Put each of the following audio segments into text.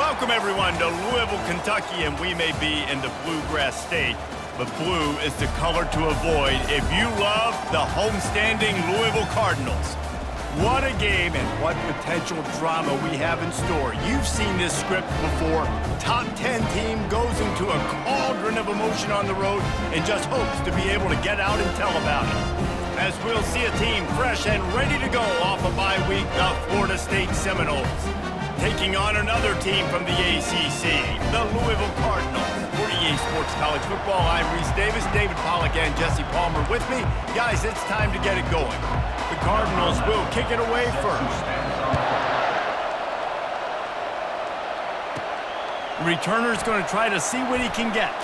Welcome, everyone, to Louisville, Kentucky, and we may be in the Bluegrass State, but blue is the color to avoid if you love the homestanding Louisville Cardinals. What a game and what potential drama we have in store. You've seen this script before. Top 10 team goes into a cauldron of emotion on the road and just hopes to be able to get out and tell about it. As we'll see a team fresh and ready to go off a bye week, the Florida State Seminoles. Taking on another team from the ACC, the Louisville Cardinals. For EA Sports College Football, I'm Reese Davis, David Pollack, and Jesse Palmer with me. Guys, it's time to get it going. The Cardinals will kick it away first. Returner's going to try to see what he can get.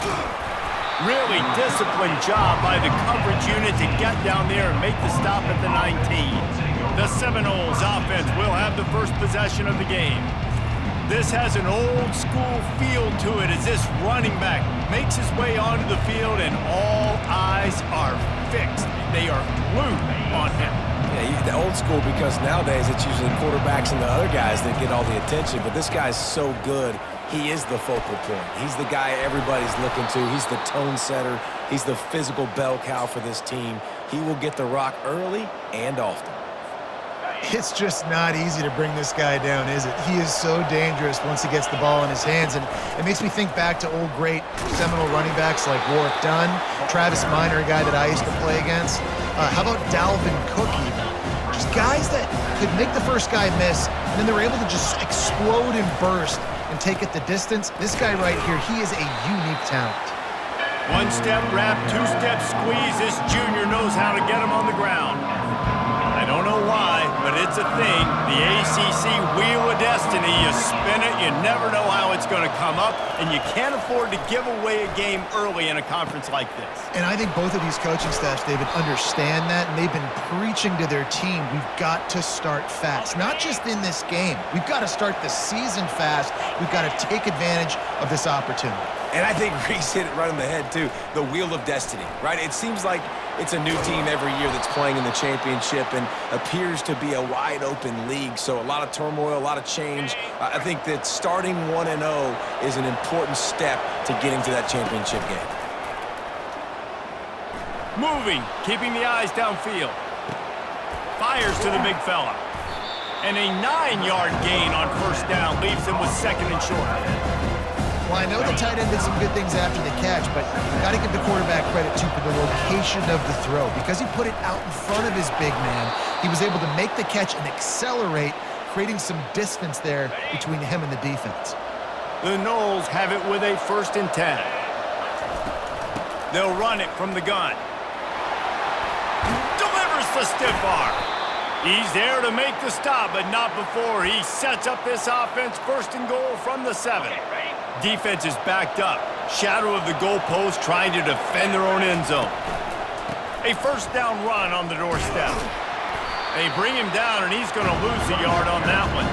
Really disciplined job by the coverage unit to get down there and make the stop at the 19. The Seminoles offense will have the first possession of the game. This has an old-school feel to it as this running back makes his way onto the field and all eyes are fixed. They are glued on him. Yeah, he's the old school because nowadays it's usually quarterbacks and the other guys that get all the attention, but this guy's so good. He is the focal point. He's the guy everybody's looking to. He's the tone setter. He's the physical bell cow for this team. He will get the rock early and often. It's just not easy to bring this guy down, is it? He is so dangerous once he gets the ball in his hands, and it makes me think back to old great Seminole running backs like Warwick Dunn, Travis Minor, a guy that I used to play against. How about Dalvin Cook even? Just guys that could make the first guy miss, and then they were able to just explode and burst and take it the distance. This guy right here, he is a unique talent. One-step wrap, two-step squeeze. This junior knows how to get him on the ground. I don't know why, but it's a thing. The ACC Wheel of Destiny, you spin it, you never know how it's going to come up, and you can't afford to give away a game early in a conference like this. And I think both of these coaching staffs, David, understand that, and they've been preaching to their team, we've got to start fast. Not just in this game. We've got to start the season fast. We've got to take advantage of this opportunity. And I think Reese hit it right on the head, too. The Wheel of Destiny, right? It seems like it's a new team every year that's playing in the championship and appears to be a wide-open league. So a lot of turmoil, a lot of change. I think that starting 1-0 is an important step to getting to that championship game. Moving, keeping the eyes downfield. Fires to the big fella. And a 9-yard gain on first down leaves him with second and short. Well, I know the tight end did some good things after the catch, but you got to give the quarterback credit, too, for the location of the throw. Because he put it out in front of his big man, he was able to make the catch and accelerate, creating some distance there between him and the defense. The Noles have it with a 1st and 10. They'll run it from the gun. Delivers the stiff arm. He's there to make the stop, but not before he sets up this offense. 1st and goal from the 7. Defense is backed up. Shadow of the goalpost trying to defend their own end zone. A 1st down run on the doorstep. They bring him down, and he's going to lose a yard on that one.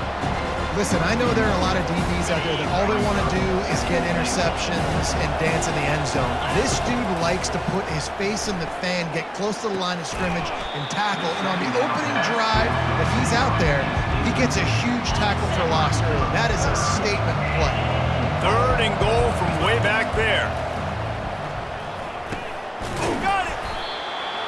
Listen, I know there are a lot of DBs out there that all they want to do is get interceptions and dance in the end zone. This dude likes to put his face in the fan, get close to the line of scrimmage, and tackle. And on the opening drive that he's out there, he gets a huge tackle for loss early. That is a statement play. 3rd and goal from way back there. Got it!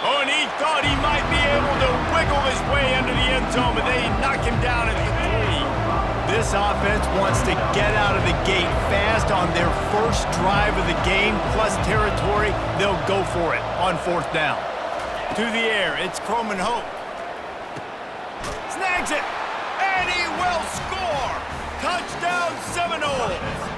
Oh, and he thought he might be able to wiggle his way into the end zone, but they knock him down at the 3. This offense wants to get out of the gate fast on their first drive of the game, plus territory. They'll go for it on 4th down. To the air, it's Croman Hope. Snags it, and he will score! Touchdown, Seminoles!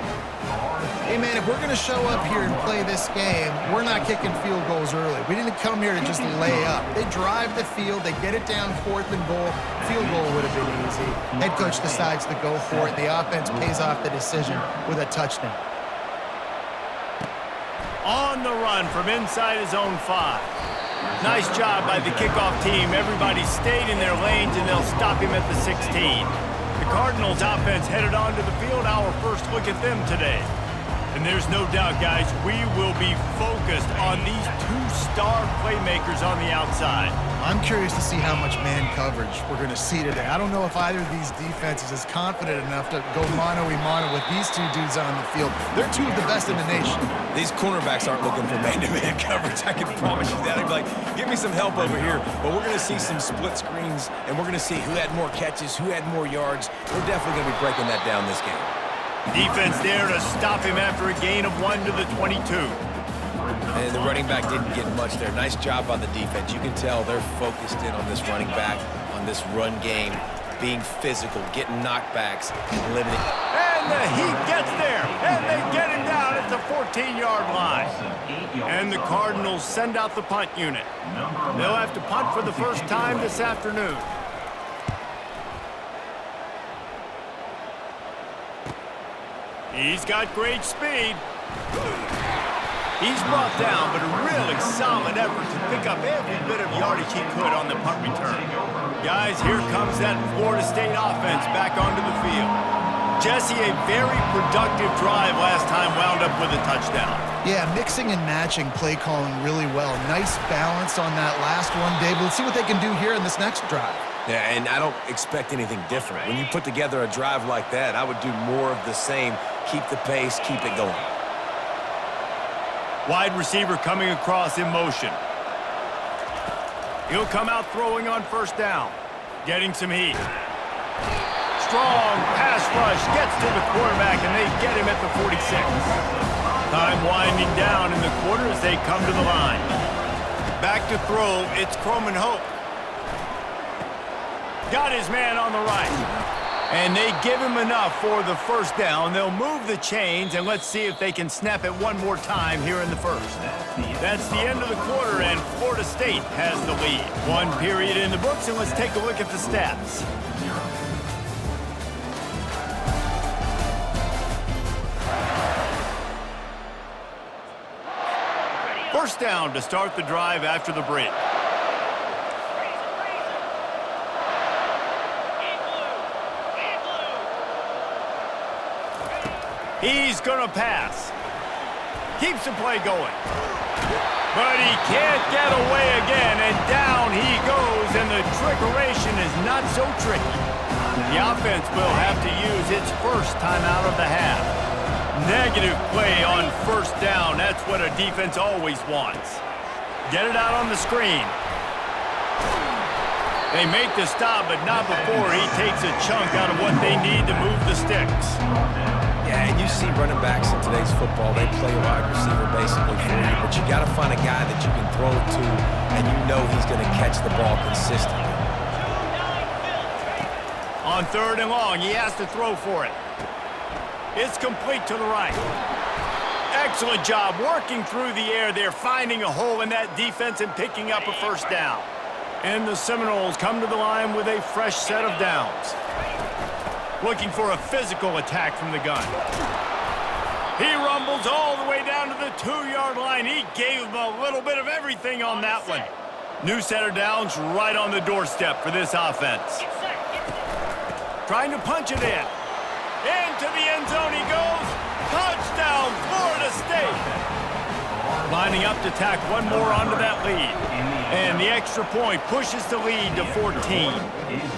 Hey, man, if we're going to show up here and play this game, we're not kicking field goals early. We didn't come here to just lay up. They drive the field. They get it down 4th and goal. Field goal would have been easy. Head coach decides to go for it. The offense pays off the decision with a touchdown. On the run from inside his own 5. Nice job by the kickoff team. Everybody stayed in their lanes, and they'll stop him at the 16. The Cardinals offense headed onto the field. Our first look at them today. And there's no doubt, guys, we will be focused on these two star playmakers on the outside. I'm curious to see how much man coverage we're going to see today. I don't know if either of these defenses is confident enough to go mano-a-mano with these two dudes on the field. They're two of the best in the nation. These cornerbacks aren't looking for man-to-man coverage. I can promise you that. They'd be like, give me some help over here. But we're going to see some split screens, and we're going to see who had more catches, who had more yards. We're definitely going to be breaking that down this game. Defense there to stop him after a gain of 1 to the 22. And the running back didn't get much there. Nice job by the defense. You can tell they're focused in on this running back, on this run game, being physical, getting knockbacks, and limiting. And the Heat gets there, and they get him down at the 14-yard line. And the Cardinals send out the punt unit. They'll have to punt for the first time this afternoon. He's got great speed. He's brought down, but a really solid effort to pick up every bit of yardage he could on the punt return. Guys, here comes that Florida State offense back onto the field. Jesse, a very productive drive last time wound up with a touchdown. Yeah, mixing and matching play calling really well. Nice balance on that last one, David. Let's see what they can do here in this next drive. Yeah, and I don't expect anything different. When you put together a drive like that, I would do more of the same. Keep the pace, keep it going. Wide receiver coming across in motion. He'll come out throwing on first down. Getting some heat. Strong pass rush gets to the quarterback, and they get him at the 46. Time winding down in the quarter as they come to the line. Back to throw, it's Croman Hope. Got his man on the right. And they give him enough for the first down. They'll move the chains, and let's see if they can snap it one more time here in the first. That's the end of the quarter, and Florida State has the lead. One period in the books, and let's take a look at the stats. First down to start the drive after the break. He's going to pass. Keeps the play going. But he can't get away again, and down he goes, and the trickeration is not so tricky. The offense will have to use its first timeout of the half. Negative play on first down. That's what a defense always wants. Get it out on the screen. They make the stop, but not before he takes a chunk out of what they need to move the sticks. Yeah, and you see running backs in today's football, they play wide receiver basically for you, but you got to find a guy that you can throw it to, and you know he's going to catch the ball consistently. On third and long, he has to throw for it. It's complete to the right. Excellent job working through the air there, finding a hole in that defense and picking up a first down. And the Seminoles come to the line with a fresh set of downs. Looking for a physical attack from the gun. He rumbles all the way down to the 2-yard line. He gave him a little bit of everything on that one. New set of downs right on the doorstep for this offense. Trying to punch it in. Into the end zone he goes. Touchdown, Florida State. Lining up to tack one more onto that lead. And the extra point pushes the lead to 14.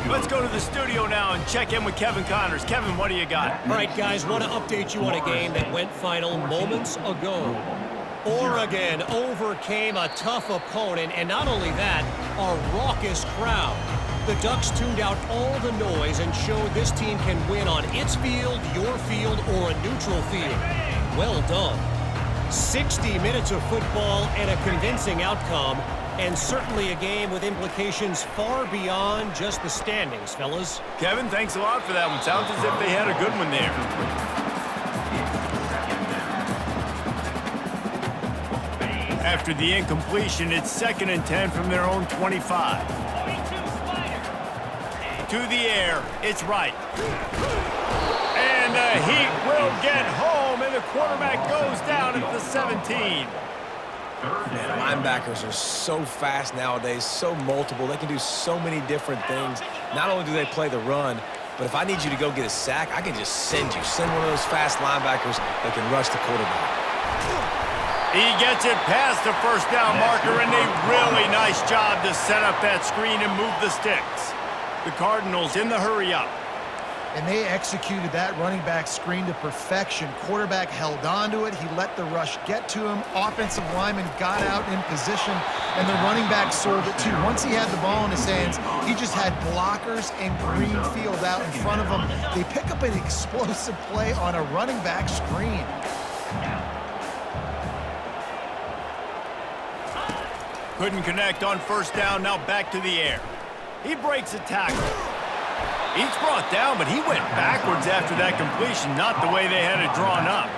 Let's go to the studio now and check in with Kevin Connors. Kevin, what do you got? All right, guys, want to update you on a game that went final moments ago. Oregon overcame a tough opponent, and not only that, a raucous crowd. The Ducks tuned out all the noise and showed this team can win on its field, your field, or a neutral field. Well done. 60 minutes of football and a convincing outcome, and certainly a game with implications far beyond just the standings, fellas. Kevin, thanks a lot for that one. Sounds as if they had a good one there. After the incompletion, it's 2nd and 10 from their own 25. To the air, it's right. And the Heat will get home, and the quarterback goes down at the 17. Man, linebackers are so fast nowadays, so multiple. They can do so many different things. Not only do they play the run, But if I need you to go get a sack, I can just send you. Send one of those fast linebackers that can rush the quarterback. He gets it past the first down marker, and a really nice job to set up that screen and move the sticks. The Cardinals in the hurry up. And they executed that running back screen to perfection. Quarterback held on to it. He let the rush get to him. Offensive lineman got out in position, and the running back sold it too. Once he had the ball in his hands, he just had blockers and green field out in front of him. They pick up an explosive play on a running back screen. Couldn't connect on first down, now back to the air. He breaks a tackle. He's brought down, but he went backwards after that completion, not the way they had it drawn up.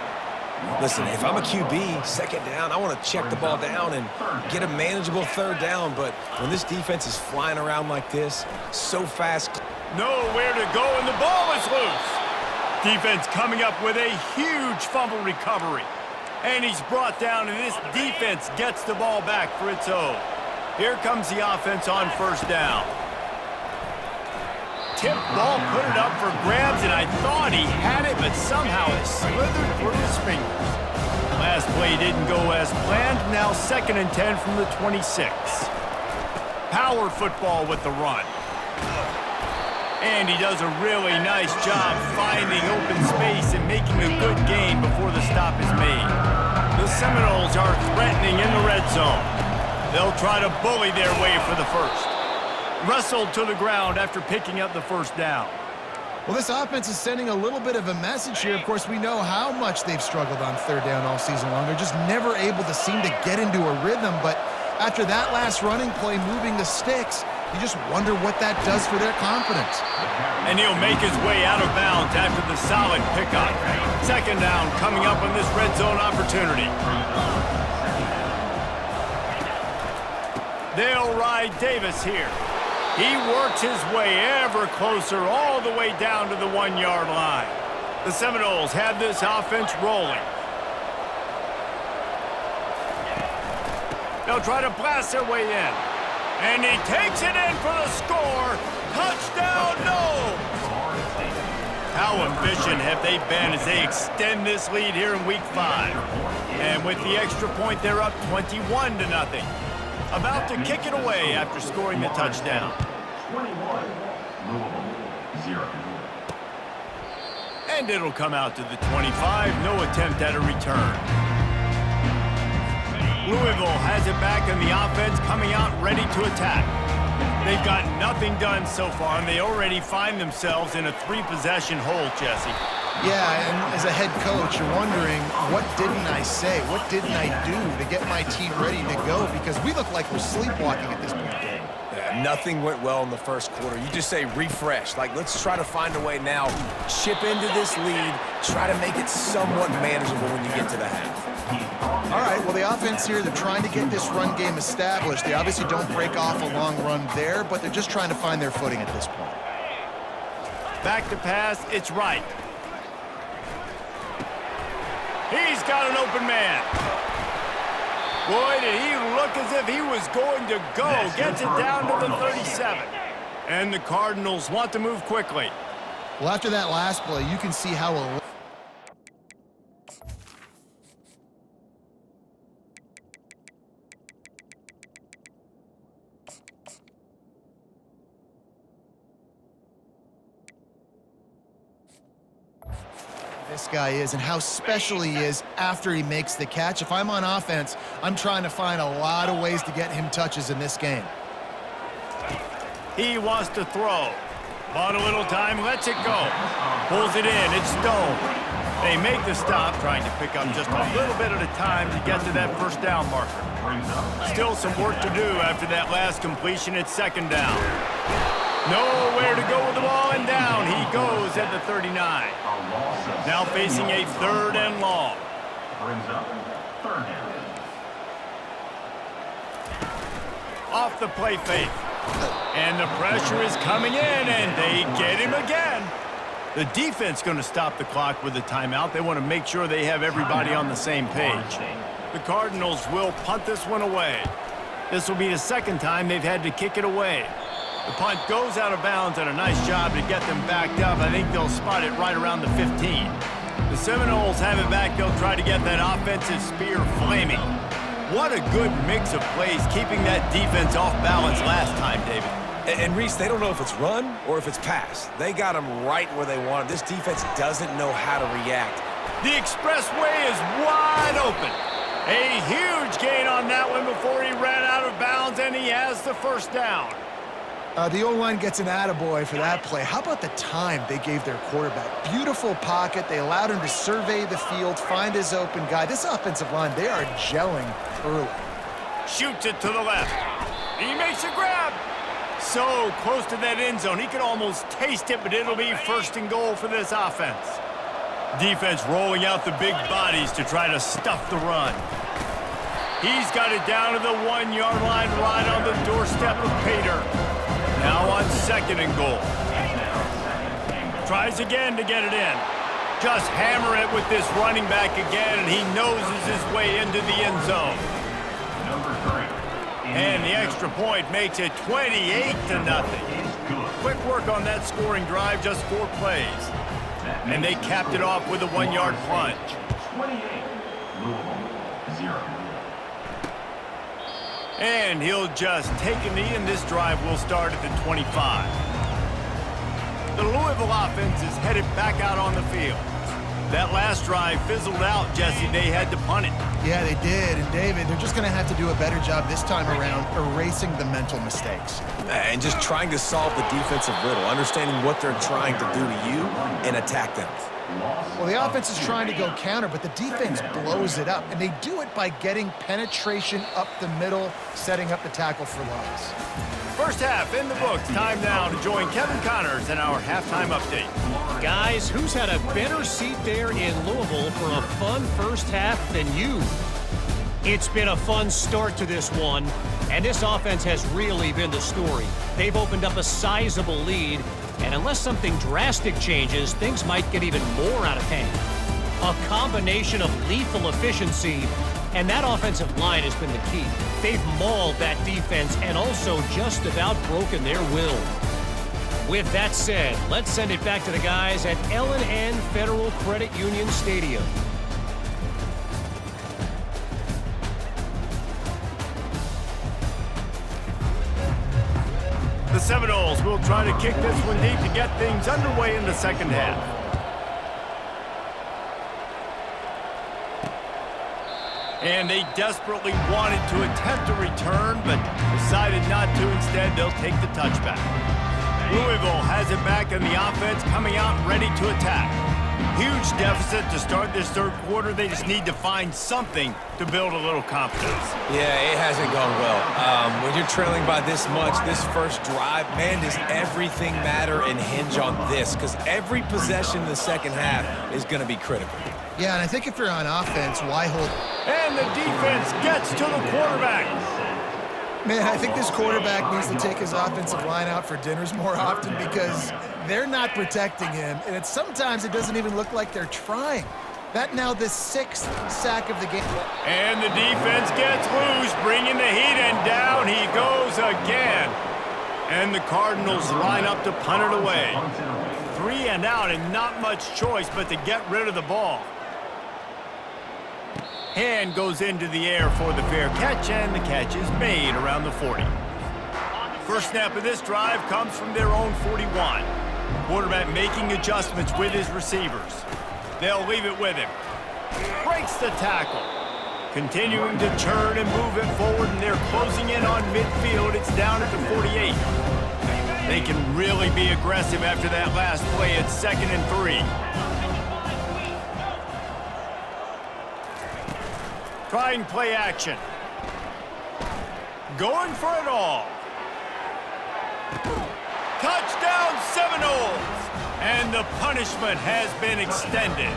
Listen, if I'm a QB, second down, I want to check the ball down and get a manageable third down. But when this defense is flying around like this, so fast. Nowhere to go, and the ball is loose. Defense coming up with a huge fumble recovery. And he's brought down, and this defense gets the ball back for its own. Here comes the offense on first down. Tip ball, put it up for grabs, and I thought he had it, but somehow it slithered through his fingers. Last play didn't go as planned. Now 2nd and 10 from the 26. Power football with the run. And he does a really nice job finding open space and making a good gain before the stop is made. The Seminoles are threatening in the red zone. They'll try to bully their way for the first. Wrestled to the ground after picking up the first down. Well, this offense is sending a little bit of a message here. Of course, we know how much they've struggled on third down all season long. They're just never able to seem to get into a rhythm. But after that last running play, moving the sticks, you just wonder what that does for their confidence. And he'll make his way out of bounds after the solid pickup. Second down coming up on this red zone opportunity. They'll ride Davis here. He works his way ever closer all the way down to the 1-yard line. The Seminoles have this offense rolling. They'll try to blast their way in. And he takes it in for the score. Touchdown, no! How efficient have they been as they extend this lead here in Week 5? And with the extra point, they're up 21-0. About to kick it away after scoring the touchdown. 21, Louisville, 0. And it'll come out to the 25. No attempt at a return. Louisville has it back in the offense, coming out ready to attack. They've got nothing done so far, and they already find themselves in a 3-possession hole, Jesse. Yeah, and as a head coach, you're wondering, what didn't I say? What didn't I do to get my team ready to go? Because we look like we're sleepwalking at this point. Nothing went well in the first quarter. You just say refresh. Like, let's try to find a way now. Chip into this lead. Try to make it somewhat manageable when you get to the half. All right, well, the offense here, they're trying to get this run game established. They obviously don't break off a long run there, but they're just trying to find their footing at this point. Back to pass, it's right. He's got an open man. Boy, did he look as if he was going to go. Gets it down to the 37. And the Cardinals want to move quickly. Well, after that last play, you can see how... this guy is and how special he is after he makes the catch. If I'm on offense, I'm trying to find a lot of ways to get him touches in this game. He wants to throw. Bought a little time, lets it go. Pulls it in, it's Stone. They make the stop, trying to pick up just a little bit at a time to get to that first down marker. Still some work to do after that last completion. It's second down. Nowhere to go with the ball, and down he goes at the 39. Now facing a 3rd and long. Brings up 3rd down. Off the play fake. And the pressure is coming in, and they get him again. The defense going to stop the clock with a timeout. They want to make sure they have everybody on the same page. The Cardinals will punt this one away. This will be the 2nd time they've had to kick it away. The punt goes out of bounds, and a nice job to get them backed up. I think they'll spot it right around the 15. The Seminoles have it back. They'll try to get that offensive spear flaming. What a good mix of plays, keeping that defense off balance last time, David. And Reese, they don't know if it's run or if it's pass. They got them right where they want it. This defense doesn't know how to react. The expressway is wide open. A huge gain on that one before he ran out of bounds, and he has the first down. The O-line gets an attaboy for that play. How about the time they gave their quarterback? Beautiful pocket. They allowed him to survey the field, find his open guy. This offensive line, they are gelling early. Shoots it to the left. He makes a grab. So close to that end zone. He could almost taste it, but it'll be first and goal for this offense. Defense rolling out the big bodies to try to stuff the run. He's got it down to the 1-yard line right on the doorstep of Pater. Now on second and goal. Tries again to get it in. Just hammer it with this running back again, and he noses his way into the end zone. Number 3. And the extra point makes it 28-0. Quick work on that scoring drive, just 4 plays. And they capped it off with a 1-yard plunge. 28. Louisville, 0. And he'll just take a knee, and this drive will start at the 25. The Louisville offense is headed back out on the field. That last drive fizzled out, Jesse. They had to punt it. Yeah, they did. And, David, they're just going to have to do a better job this time around erasing the mental mistakes. And just trying to solve the defensive riddle, understanding what they're trying to do to you and attack them. Well, the offense is trying to go counter, but the defense blows it up. And they do it by getting penetration up the middle, setting up the tackle for loss. First half in the books. Time now to join Kevin Connors in our halftime update. Guys, who's had a better seat there in Louisville for a fun first half than you? It's been a fun start to this one, and this offense has really been the story. They've opened up a sizable lead, and unless something drastic changes, things might get even more out of hand. A combination of lethal efficiency, and that offensive line has been the key. They've mauled that defense and also just about broken their will. With that said, let's send it back to the guys at L&N Federal Credit Union Stadium. The Seminoles will try to kick this one deep to get things underway in the second half. And they desperately wanted to attempt a return, but decided not to. Instead, they'll take the touchback. Louisville has it back, and the offense coming out ready to attack. Huge deficit to start this third quarter. They just need to find something to build a little confidence. Yeah, it hasn't gone well. When you're trailing by this much, this first drive, man, does everything matter and hinge on this? Because every possession in the second half is going to be critical. Yeah, and I think if you're on offense, why hold... And the defense gets to the quarterback. Man, I think this quarterback needs to take his offensive line out for dinners more often because they're not protecting him, and sometimes it doesn't even look like they're trying. That now the 6th sack of the game. And the defense gets loose, bringing the heat, and down he goes again. And the Cardinals line up to punt it away. 3 and out, and not much choice but to get rid of the ball. Hand goes into the air for the fair catch, and the catch is made around the 40. First snap of this drive comes from their own 41. Quarterback making adjustments with his receivers. They'll leave it with him. Breaks the tackle. Continuing to turn and move it forward, and they're closing in on midfield. It's down at the 48. They can really be aggressive after that last play. It's 2nd and 3. Trying play action. Going for it all. Touchdown Seminoles! And the punishment has been extended.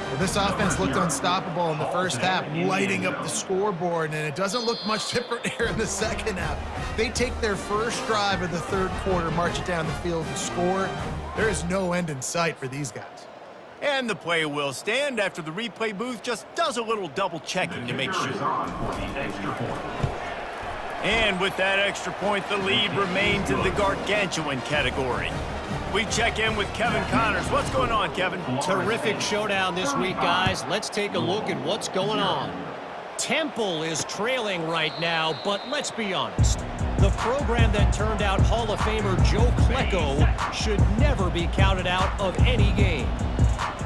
Well, this offense looked unstoppable in the first half, lighting up the scoreboard, and it doesn't look much different here in the second half. They take their first drive of the third quarter, march it down the field, and score. There is no end in sight for these guys. And the play will stand after the replay booth just does a little double checking to make sure. And with that extra point, the lead remains in the gargantuan category. We check in with Kevin Connors. What's going on, Kevin? Terrific showdown this week, guys. Let's take a look at what's going on. Temple is trailing right now, but let's be honest. The program that turned out Hall of Famer Joe Klecko should never be counted out of any game.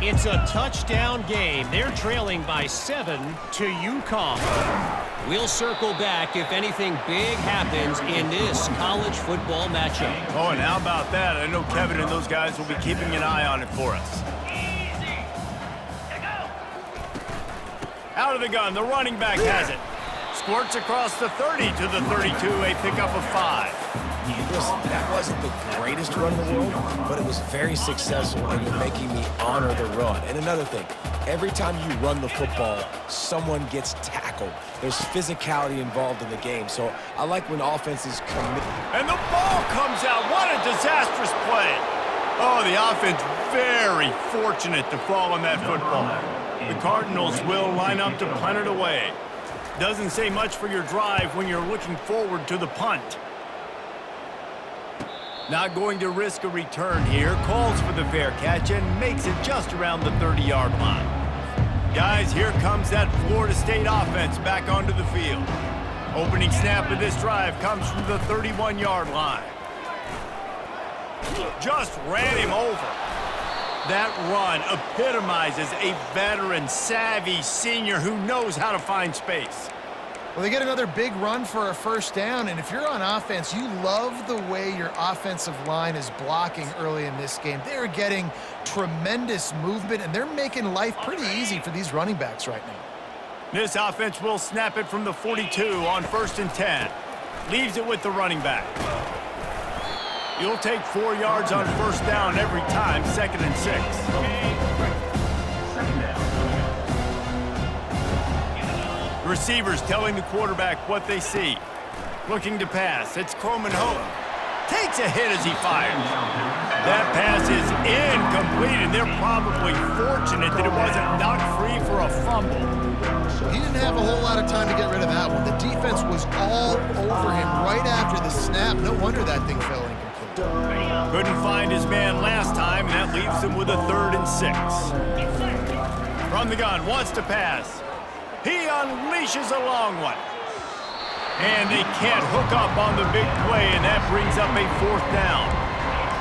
It's a touchdown game. They're trailing by 7 to UConn. We'll circle back if anything big happens in this college football matchup. Oh, and how about that? I know Kevin and those guys will be keeping an eye on it for us. Out of the gun, the running back has it. Squirts across the 30 to the 32, a pickup of 5. Listen, that wasn't the greatest run in the world, but it was very successful, and you're making me honor the run. And another thing, every time you run the football, someone gets tackled. There's physicality involved in the game, so I like when offenses commit. And the ball comes out. What a disastrous play. Oh, the offense very fortunate to fall on that football. The Cardinals will line up to punt it away. Doesn't say much for your drive when you're looking forward to the punt. Not going to risk a return here. Calls for the fair catch and makes it just around the 30-yard line. Guys, here comes that Florida State offense back onto the field. Opening snap of this drive comes from the 31-yard line. Just ran him over. That run epitomizes a veteran, savvy senior who knows how to find space. Well, they get another big run for a first down, and if you're on offense, you love the way your offensive line is blocking early in this game. They're getting tremendous movement, and they're making life pretty easy for these running backs right now. This offense will snap it from the 42 on 1st and 10. Leaves it with the running back. You'll take 4 yards on first down every time, 2nd and 6. Receivers telling the quarterback what they see. Looking to pass. It's Coleman Hope. Takes a hit as he fires. That pass is incomplete, and they're probably fortunate that it wasn't knocked free for a fumble. He didn't have a whole lot of time to get rid of that one. The defense was all over him right after the snap. No wonder that thing fell incomplete. Couldn't find his man last time, and that leaves him with a 3rd and 6. From the gun, wants to pass. He unleashes a long one. And they can't hook up on the big play, and that brings up a 4th down.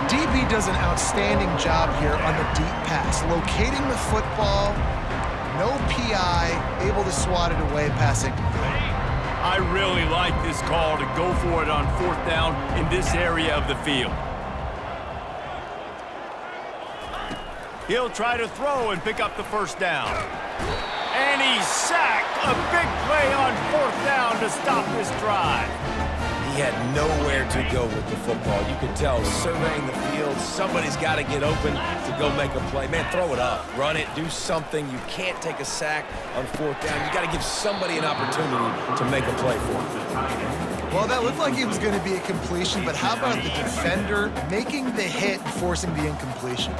DB does an outstanding job here on the deep pass, locating the football, no PI, able to swat it away, passing. I really like this call to go for it on 4th down in this area of the field. He'll try to throw and pick up the first down. And he's sacked. A big play on 4th down to stop this drive. He had nowhere to go with the football. You could tell, surveying the field, somebody's got to get open to go make a play. Man, throw it up, run it, do something. You can't take a sack on 4th down. You got to give somebody an opportunity to make a play for him. Well, that looked like it was going to be a completion, but how about the defender making the hit and forcing the incompletion?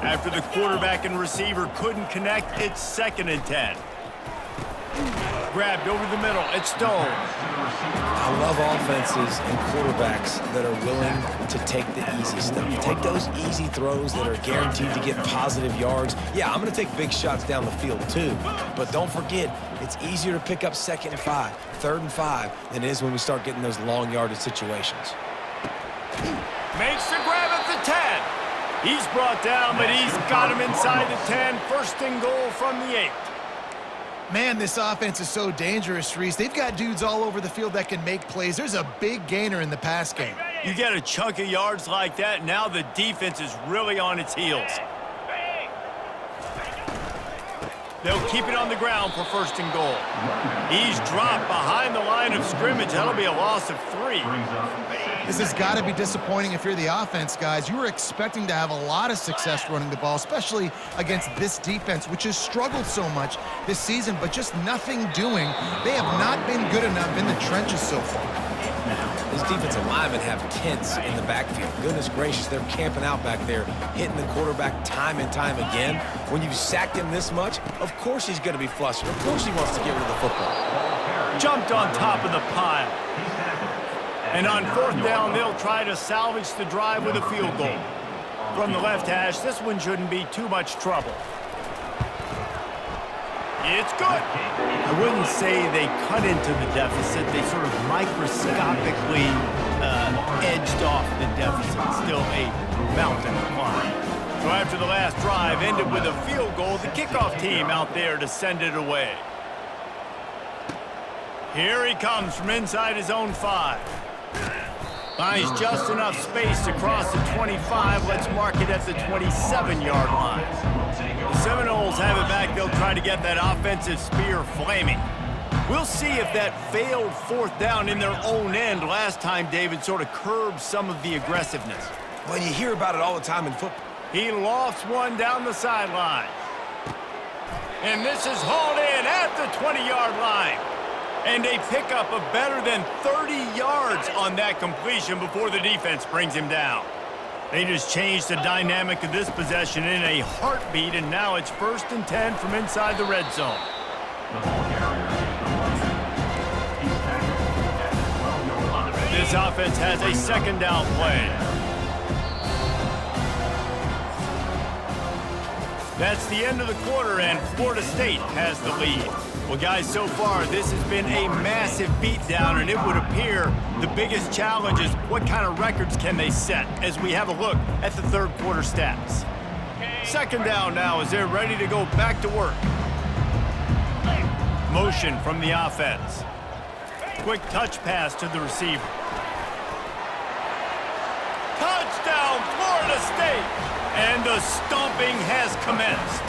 After the quarterback and receiver couldn't connect, it's 2nd and 10. Grabbed over the middle. It's Stone. I love offenses and quarterbacks that are willing to take the easy stuff. Take those easy throws that are guaranteed to get positive yards. Yeah, I'm going to take big shots down the field too, but don't forget, it's easier to pick up 2nd and 5, 3rd and 5 than it is when we start getting those long yardage situations. Makes the grab at the 10. He's brought down, but he's got him inside the 10. 1st and goal from the 8. Man, this offense is so dangerous, Reese. They've got dudes all over the field that can make plays. There's a big gainer in the pass game. You get a chunk of yards like that, now the defense is really on its heels. They'll keep it on the ground for 1st and goal. He's dropped behind the line of scrimmage. That'll be a loss of 3. This has got to be disappointing if you're the offense, guys. You were expecting to have a lot of success running the ball, especially against this defense, which has struggled so much this season, but just nothing doing. They have not been good enough in the trenches so far. These defensive linemen have tents in the backfield. Goodness gracious, they're camping out back there, hitting the quarterback time and time again. When you've sacked him this much, of course he's going to be flustered. Of course he wants to get rid of the football. Jumped on top of the pile. And on fourth down, they'll try to salvage the drive with a field goal. From the left hash, this one shouldn't be too much trouble. It's good. I wouldn't say they cut into the deficit. They sort of microscopically edged off the deficit. Still a mountain to climb. So after the last drive ended with a field goal, the kickoff team out there to send it away. Here he comes from inside his own 5. Finds just enough space to cross the 25. Let's mark it at the 27-yard line. The Seminoles have it back. They'll try to get that offensive spear flaming. We'll see if that failed fourth down in their own end last time, David, sort of curbed some of the aggressiveness. Well, you hear about it all the time in football. He lofts one down the sideline. And this is hauled in at the 20-yard line. And a pickup of better than 30 yards on that completion before the defense brings him down. They just changed the dynamic of this possession in a heartbeat, and now it's 1st and 10 from inside the red zone. This offense has a 2nd down play. That's the end of the quarter, and Florida State has the lead. Well, guys, so far, this has been a massive beatdown, and it would appear the biggest challenge is what kind of records can they set as we have a look at the 3rd quarter stats. 2nd down now as they're ready to go back to work. Motion from the offense. Quick touch pass to the receiver. Touchdown, Florida State! And the stomping has commenced.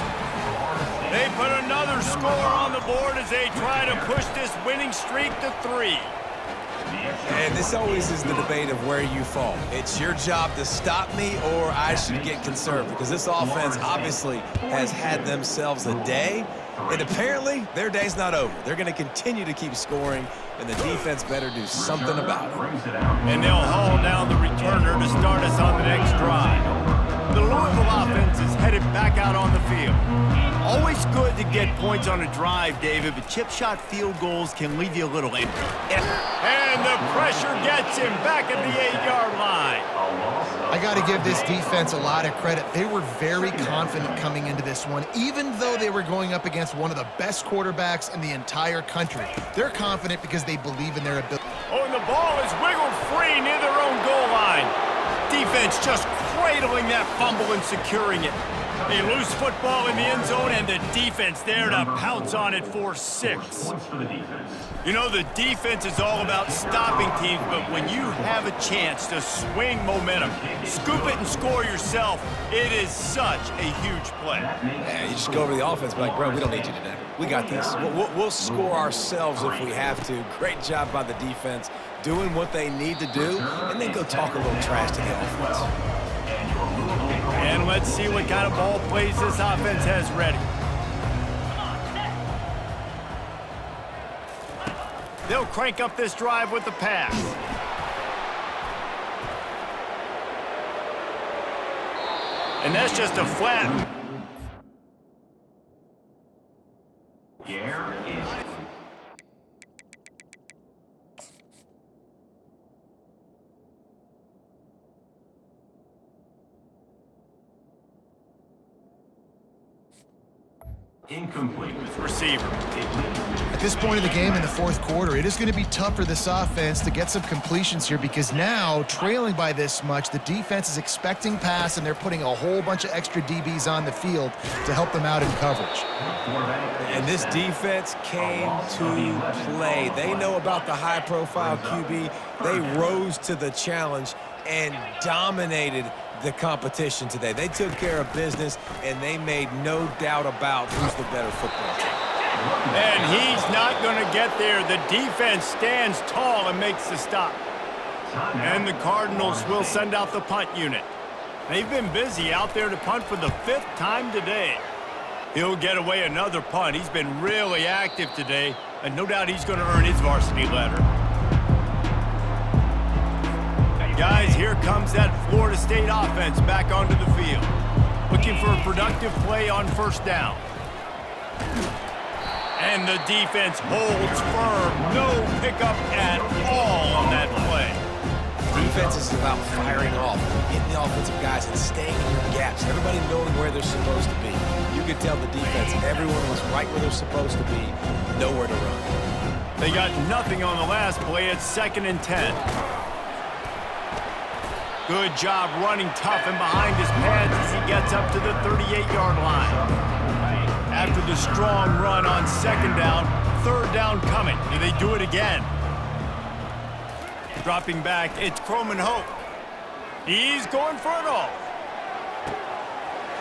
They put another score on the board as they try to push this winning streak to 3. And this always is the debate of where you fall. It's your job to stop me or I should get conserved, because this offense obviously has had themselves a day, and apparently their day's not over. They're going to continue to keep scoring, and the defense better do something about it. And they'll haul down the returner to start us on the next drive. The Louisville offense is headed back out on the field. Always good to get points on a drive, David, but chip shot field goals can leave you a little empty. And the pressure gets him back at the 8-yard line. I got to give this defense a lot of credit. They were very confident coming into this one, even though they were going up against one of the best quarterbacks in the entire country. They're confident because they believe in their ability. Oh, and the ball is wiggled free near their own goal line. Defense just cradling that fumble and securing it. A loose football in the end zone, and the defense there to pounce on it for 6. You know, the defense is all about stopping teams, but when you have a chance to swing momentum, scoop it and score yourself, it is such a huge play. Yeah, you just go over to the offense, like, bro, we don't need you today. We got this. We'll score ourselves if we have to. Great job by the defense doing what they need to do, and then go talk a little trash to the offense. And let's see what kind of ball plays this offense has ready. They'll crank up this drive with the pass. And that's just a flat. Incomplete with Receiver. At this point in the game in the 4th quarter, it is going to be tough for this offense to get some completions here, because now, trailing by this much, the defense is expecting pass, and they're putting a whole bunch of extra DBs on the field to help them out in coverage. And this defense came to play. They know about the high-profile QB. They rose to the challenge and dominated the competition today. They took care of business, and they made no doubt about who's the better football team. And he's not going to get there. The defense stands tall and makes the stop. And the Cardinals will send out the punt unit. They've been busy out there to punt for the 5th time today. He'll get away another punt. He's been really active today, and no doubt he's going to earn his varsity letter. Guys, here comes that Florida State offense back onto the field. Looking for a productive play on 1st down. And the defense holds firm. No pickup at all on that play. defense is about firing off, hitting the offensive guys and staying in their gaps. Everybody knowing where they're supposed to be. You could tell the defense, everyone was right where they're supposed to be, nowhere to run. They got nothing on the last play. It's 2nd and 10. Good job running tough and behind his pads as he gets up to the 38-yard line. After the strong run on 2nd down, 3rd down coming. Do they do it again? Dropping back, it's Croman Hope. He's going for it all.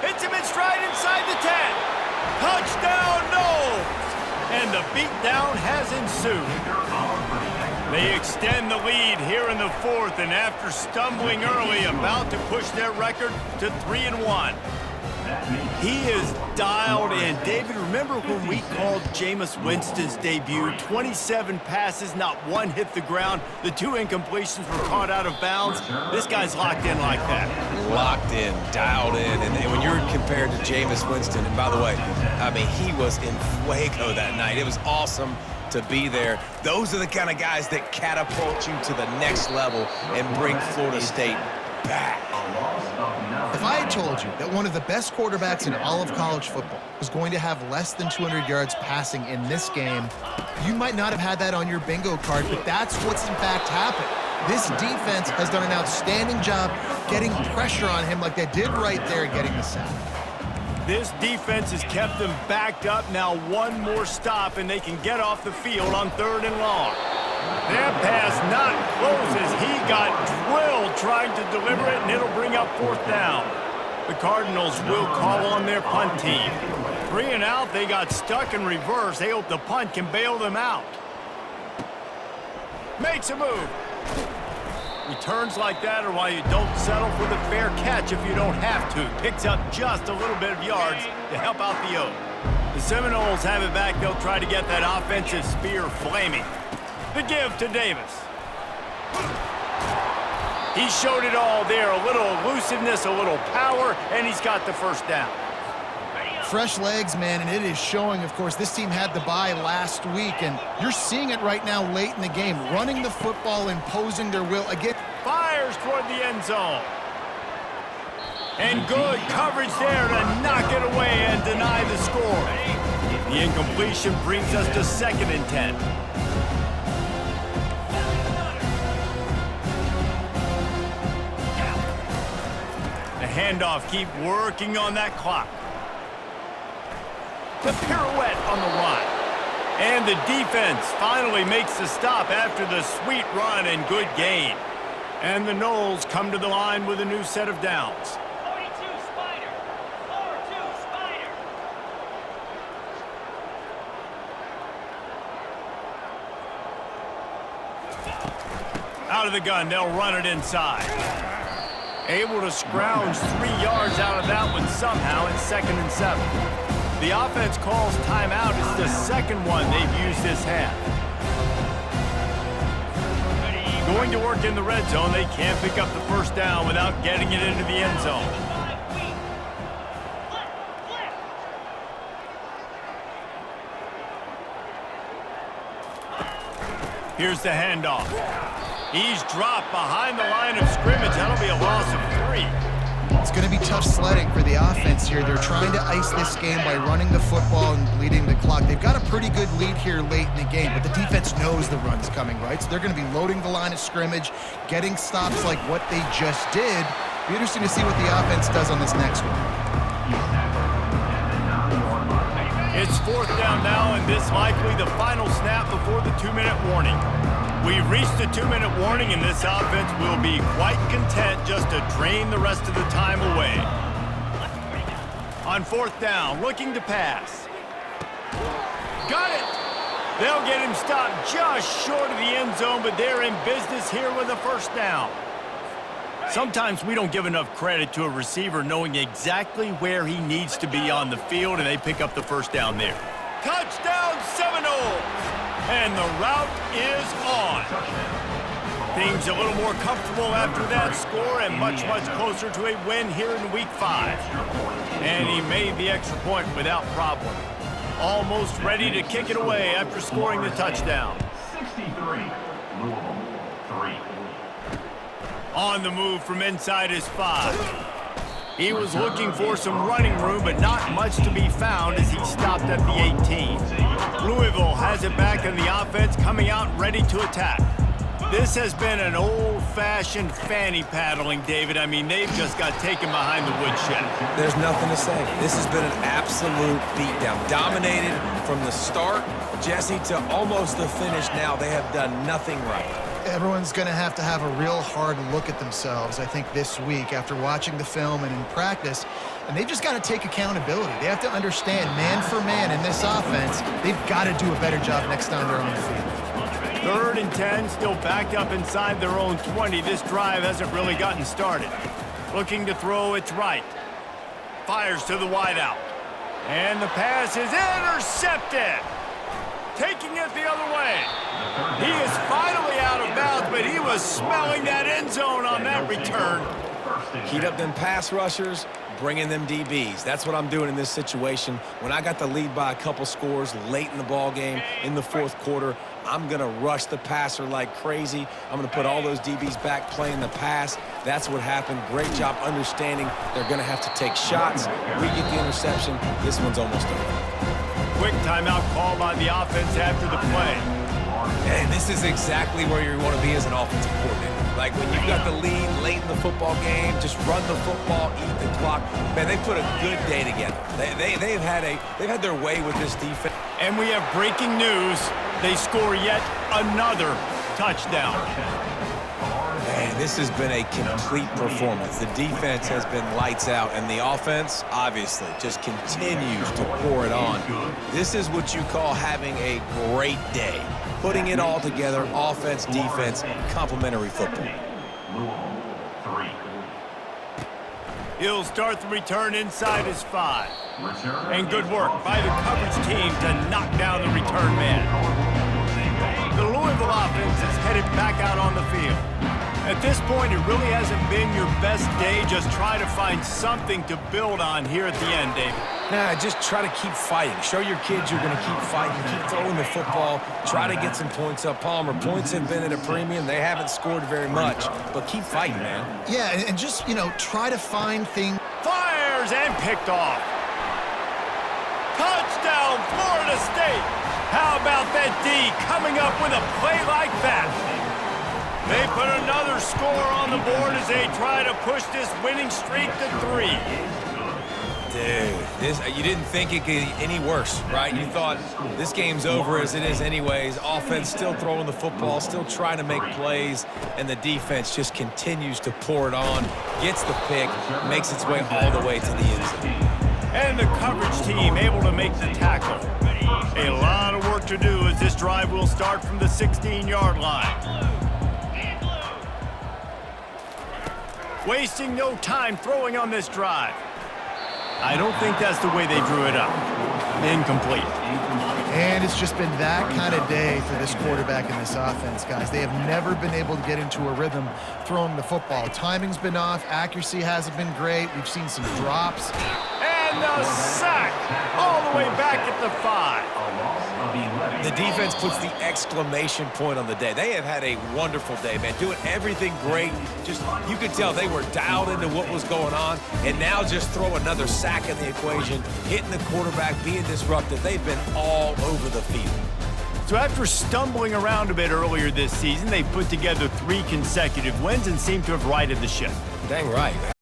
Hits him in stride inside the 10. Touchdown, Knowles! And the beatdown has ensued. They extend the lead here in the 4th, and after stumbling early, about to push their record to 3-1. He is dialed in. David, remember when we called Jameis Winston's debut? 27 passes, not one hit the ground. The 2 incompletions were caught out of bounds. This guy's locked in like that. Locked in, dialed in, and when you're compared to Jameis Winston, and by the way, I mean, he was in fuego that night. It was awesome to be there. Those are the kind of guys that catapult you to the next level and bring Florida State back. If I had told you that one of the best quarterbacks in all of college football was going to have less than 200 yards passing in this game, you might not have had that on your bingo card, but that's what's in fact happened. This defense has done an outstanding job getting pressure on him like they did right there, getting the sack. This defense has kept them backed up. Now one more stop, and they can get off the field on 3rd and long. That pass not close as he got drilled trying to deliver it, and it'll bring up 4th down. The Cardinals will call on their punt team. 3 and out, they got stuck in reverse. They hope the punt can bail them out. Makes a move. Returns like that are why you don't settle for the fair catch if you don't have to. Picks up just a little bit of yards to help out the Oak. The Seminoles have it back. They'll try to get that offensive spear flaming. The give to Davis. He showed it all there. A little elusiveness, a little power, and he's got the 1st down. Fresh legs, man, and it is showing. Of course, this team had the bye last week, and you're seeing it right now late in the game. Running the football, imposing their will. Again, Fires toward the end zone. And good coverage there to knock it away and deny the score. The incompletion brings us to 2nd and 10. The handoff, keep working on that clock. The pirouette on the run. And the defense finally makes the stop after the sweet run and good gain. And the Noles come to the line with a new set of downs. 42 Spider. 4-2 Spider. Out of the gun, they'll run it inside. Able to scrounge 3 yards out of that one somehow in 2nd and 7. The offense calls timeout. It's the 2nd one they've used this half. Going to work in the red zone. They can't pick up the 1st down without getting it into the end zone. Here's the handoff. He's dropped behind the line of scrimmage. That'll be a loss of 3. it's going to be tough sledding for the offense here. They're trying to ice this game by running the football and bleeding the clock. They've got a pretty good lead here late in the game, but the defense knows the run's coming, right? So they're going to be loading the line of scrimmage, getting stops like what they just did. Be interesting to see what the offense does on this next one. It's 4th down now, and this likely the final snap before the 2-minute warning. We've reached the 2-minute warning, and this offense will be quite content just to drain the rest of the time away. On 4th down, looking to pass. Got it! They'll get him stopped just short of the end zone, but they're in business here with a 1st down. Sometimes we don't give enough credit to a receiver knowing exactly where he needs to be on the field, and they pick up the 1st down there. Touchdown Seminoles! And the route is on. Things a little more comfortable after that score and much, much closer to a win here in Week 5. And he made the extra point without problem. Almost ready to kick it away after scoring the touchdown. 63, Louisville, 3. On the move from inside his 5. He was looking for some running room, but not much to be found as he stopped at the 18. Louisville has it back in the offense, coming out ready to attack. This has been an old-fashioned fanny paddling, David. I mean, they've just got taken behind the woodshed. There's nothing to say. This has been an absolute beatdown. Dominated from the start, Jesse, to almost the finish now. They have done nothing right. Everyone's going to have a real hard look at themselves, I think, this week after watching the film and in practice. And they've just got to take accountability. They have to understand, man for man in this offense, they've got to do a better job next time they're on the field. 3rd and 10, still backed up inside their own 20. This drive hasn't really gotten started. Looking to throw, it's right. Fires to the wideout. And the pass is intercepted. Taking it the other way. He is finally out of bounds, but he was smelling that end zone on that return. Heat up them pass rushers, bring in them DBs. That's what I'm doing in this situation. When I got the lead by a couple scores late in the ball game in the 4th quarter, I'm going to rush the passer like crazy. I'm going to put all those DBs back playing the pass. That's what happened. Great job understanding they're going to have to take shots. We get the interception. This one's almost over. Quick timeout call by the offense after the play. And this is exactly where you want to be as an offensive coordinator. Like when you've got the lead late in the football game, just run the football, eat the clock. Man, they put a good day together. They've had their way with this defense. And we have breaking news. They score yet another touchdown. Man, this has been a complete performance. The defense has been lights out, and the offense, obviously, just continues to pour it on. This is what you call having a great day. Putting it all together, offense, defense, complementary football. He'll start the return inside his 5. And good work by the coverage team to knock down the return man. The Louisville offense is headed back out on the field. At this point, it really hasn't been your best day. Just try to find something to build on here at the end, David. Nah, just try to keep fighting. Show your kids you're going to keep fighting. Keep throwing the football. Try to get some points up. Palmer, points have been at a premium. They haven't scored very much, but keep fighting, man. Yeah, and just, try to find things. Fires and picked off. Touchdown, Florida State. How about that D coming up with a play like that? They put another score on the board as they try to push this winning streak to 3. Dude, you didn't think it could get any worse, right? You thought this game's over as it is anyways. Offense still throwing the football, still trying to make plays, and the defense just continues to pour it on, gets the pick, makes its way all the way to the end zone. And the coverage team able to make the tackle. A lot of work to do as this drive will start from the 16-yard line. Wasting no time throwing on this drive. I don't think that's the way they drew it up. Incomplete. And it's just been that kind of day for this quarterback and this offense, guys. They have never been able to get into a rhythm throwing the football. Timing's been off. Accuracy hasn't been great. We've seen some drops. And the sack all the way back at the 5. The defense puts the exclamation point on the day. They have had a wonderful day, man. Doing everything great. Just, you could tell they were dialed into what was going on. And now just throw another sack in the equation, hitting the quarterback, being disruptive. They've been all over the field. So after stumbling around a bit earlier this season, they put together 3 consecutive wins and seem to have righted the ship. Dang right.